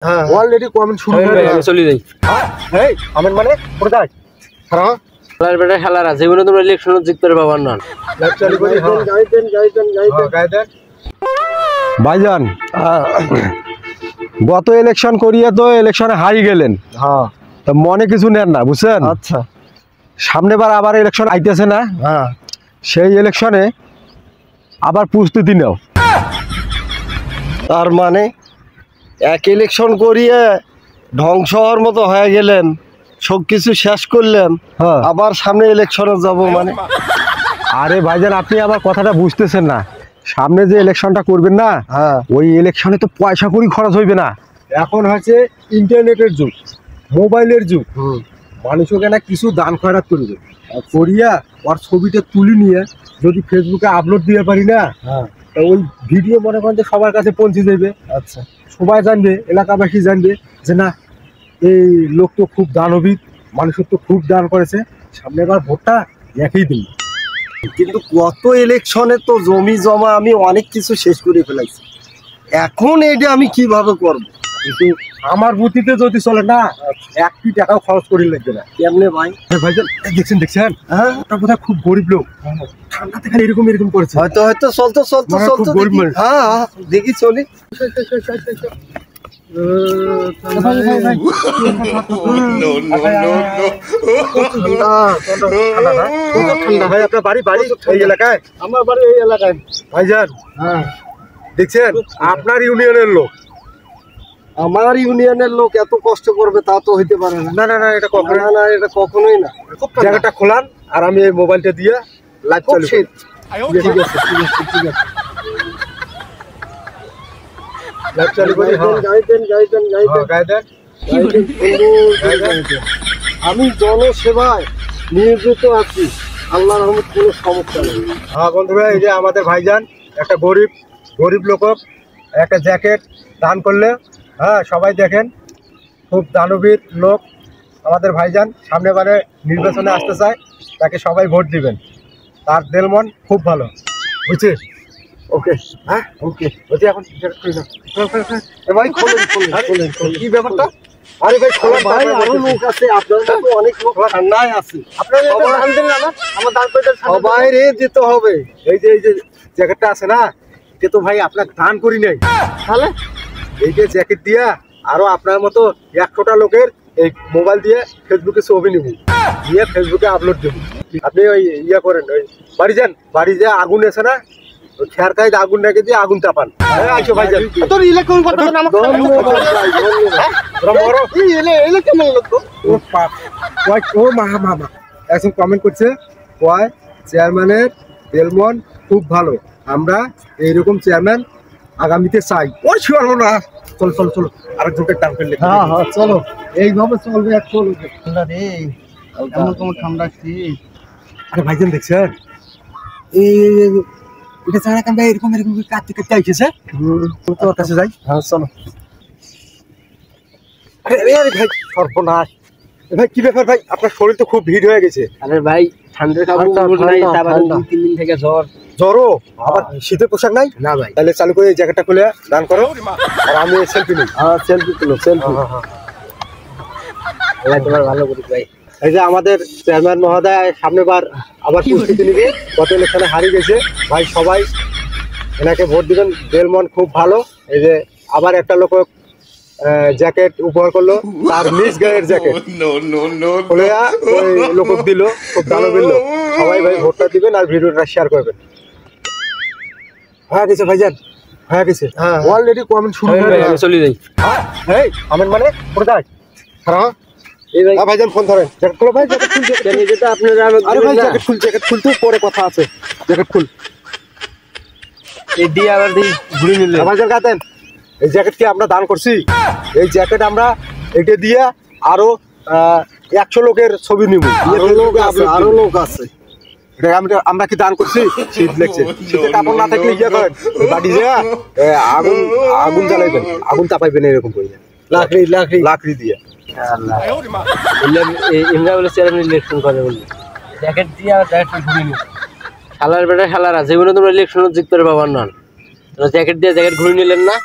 হ্যাঁ already comment শুরু হয়ে গেছে। চলে যাই। এই কমেন্ট মানে কোথায় যায়? হ্যাঁ খেলার বেটা খেলারা জীবনে তোমরা ইলেকশন জিততে পারবা না। চলে করি গাইদেন ভাইজান গত ইলেকশন করিয়ে তো ইলেকশনে হারিয়ে গেলেন। হ্যাঁ তা মনে কিছু নেন না বুঝছেন। আচ্ছা সামনেবার আবার ইলেকশন আইতেছে না? হ্যাঁ সেই ইলেকশনে আবার প্রস্তুতি নাও। তার মানে এক ইলেকশন করিয়ে ধ্বংস হওয়ার মতো হয়ে গেলেন, সব কিছু শেষ করলেন, হ্যাঁ আবার সামনে ইলেকশনে যাব মানে? আরে ভাইজান আপনি আবার কথাটা বুঝতেছেন না। সামনে যে ইলেকশনটা করবেন না, হ্যাঁ ওই ইলেকশনে তো পয়সা কড়ি খরচ হইবে না। এখন হচ্ছে ইন্টারনেটের যুগ, মোবাইলের যুগ। মানুষকে না কিছু দান খয়রাত করবে, করিয়া ওর ছবিটা তুলে নিয়ে যদি ফেসবুকে আপলোড দিয়ে পারি না, হ্যাঁ তা ওই ভিডিও মনে করেন যে সবার কাছে পৌঁছে যাবে। আচ্ছা সবাই জানবে, এলাকাবাসী জানবে যে না এই লোক তো খুব দানবিদ, মানুষের তো খুব দান করেছে, সামনে এবার ভোটটা একই দিন। কিন্তু গত ইলেকশনে তো জমি জমা আমি অনেক কিছু শেষ করে ফেলাইছি, এখন এটা আমি কিভাবে করব? কিন্তু আমার বুদ্ধিতে যদি চলে না, একটি টাকাও খরচ করি লাগবে না। কেমনে ভাই? ভাইজান দেখছেন হ্যাঁ ওটা বোধহয় খুব গরিব লোক, ঠান্ডাতে খালি এরকম করেছে। হয়তো হয়তো চলতো চলতো মনে হয় খুব চলতো গরিব দেখি। মানুষ। হ্যাঁ হ্যাঁ, দেখি চলি। ভাই আপনার বাড়ি এই এলাকায়? আমার বাড়ি এই এলাকায়। ভাইজান হ্যাঁ দেখছেন আপনার ইউনিয়নের লোক। আমার ইউনিয়নের লোক এত কষ্ট করবে তা তো হইতে পারে না। না না না এটা কখনো না না, এটা কখনোই না। জায়গাটা খোলান আর আমি এই মোবাইলটা দিয়ে লাইভ খুব চালু শীত। করি। ঠিক আছে ঠিক আছে ঠিক আছে। লাইভ চালু করি। গাইতেন গাইতেন গাইতেন গাইদেন। গাইতেন। আমি জনসেবায় নিয়োজিত আছি, আল্লাহর রহমত কোনো সমস্যা নেই। হ্যাঁ বন্ধুরা, এই যে আমাদের ভাইজান একটা গরিব লোক একটা জ্যাকেট দান করলে, হ্যাঁ সবাই দেখেন খুব দানবীর লোক আমাদের ভাইজান। সামনেবারে নির্বাচনে আসতে চায়, তাকে সবাই ভোট দিবেন। তার দেলমন খুব ভালো, বুঝছিস? ওকে হ্যাঁ ওকে। বলছি এখন ভাই খোলেন খোলেন খোলেন খোলেন। কি ব্যাপারটা? আরে ভাই খোলা ভাই আরো লোক আছে, আপনার তো অনেক লোক ঠান্ডায় আছে। আপনার সবাই- দান দেন না, আমার দান করে সবাই রে দিতে হবে। এই যে জ্যাকেটটা আছে না, এটা তো ভাই আপনার দান করি নাই। তাহলে এই যে জ্যাকেট দিয়া আরো আপনার মতো 100টা লোকের এই মোবাইল দিয়ে ফেসবুকে ছবি নিব, দিয়ে ফেসবুকে আপলোড দেব। আপনি ওই ইয়া করেন, ওই বাড়ি যান, বাড়ি যে আগুন আছে না, ওই খেয়ার কাজ আগুন রেখে দিয়ে আগুন চাপান। আইসো ভাই যান। তোর ইলেকশন কথা না আমাকে ধন্যবাদ ভাই, ধন্যবাদ। এই এলে কেমন লোক? ও মা এখন কমেন্ট করছে, কয় চেয়ারম্যানের দেলমন খুব ভালো, আমরা এইরকম চেয়ারম্যান আগামীতে চাই। ওই শুয়ারো না, চলো চলো চলো আরেকজনকে টান ফেললে। হ্যাঁ হ্যাঁ চলো, এইভাবে চলবে। এক চলো ঠান্ডা রে, এমন কেমন ঠান্ডা শীত। আরে ভাইজান দেখছেন এটা চারা কান্দা এরকম কাটতে আইছে। তোর কাছে যাই। হ্যাঁ চলো। আরে ভাই সর্বনাশ। ভাই কি ব্যাপার ভাই, আপনার শরীর তো খুব ভিড় হয়ে গেছে। আরে ভাই ঠান্ডার কাপড় নাই, তারপর 2-3 দিন থেকে জ্বর। জ্বরও আবার শীতের পোশাক নাই? না ভাই। তাহলে চালু করে এই জ্যাকেটটা খুলে দান করো আর আমি সেলফি নিই। হ্যাঁ সেলফি তুলো, সেলফি। এবার তোমার ভালো করি ভাই। এই যে আমাদের চেয়ারম্যান মহোদয় সামনেবার আবার প্রস্তুতি নিবে, গত ইলেকশনে হারিয়ে গেছে। ভাই সবাই এনাকে ভোট দিবেন, দেলমন খুব ভালো। এই যে আবার একটা লোক জ্যাকেট উপহার করলো, তার নিজ গায়ের জ্যাকেট খুলে ওই লোক দিল, খুব দানবীর লোক। সবাই ভাই ভোটটা দিবেন আর ভিডিওটা শেয়ার করবেন। হ্যাঁ গেছে ভাইজান, হ্যাঁ গেছে। অলরেডি কমেন্ট শুরু হয়ে গেছে। চলে যাই। এই কমেন্ট মানে কোথায়? হ্যাঁ এই ভাই ভাইজান ফোন ধরেন, জ্যাকেট খুলো ভাই, জ্যাকেট খুলছে। যেটা আপনারা আরে ভাই জ্যাকেট খুলতে পরে কথা আছে, জ্যাকেট খুল। এই দিয়ে আবার দিই ঘুরে নিলে। ভাইজান কাটেন, এই জ্যাকেট কি আমরা দান করছি? এই জ্যাকেট আমরা এটা দিয়ে আরো 100 লোকের ছবি নিব। আরো লোক আছে। এটা আমরা কি দান করছি? শীত লাগছে, শীতে কাপড় না থাকলে ইয়ে করেন, বাড়ি যা আগুন জ্বালাইবেন, আগুন চাপাইবেন এরকম করে লাকড়ি দিয়ে। এমরা বলে চেয়ারম্যান ইলেকশন করে বললে জ্যাকেট দিয়ে আর জ্যাকেট ঘুরে নিল। খেলার বেটা খেলারা জীবনে তোমরা ইলেকশন জিততে পারবা না। জ্যাকেট দিয়ে জ্যাকেট ঘুরে নিলেন না।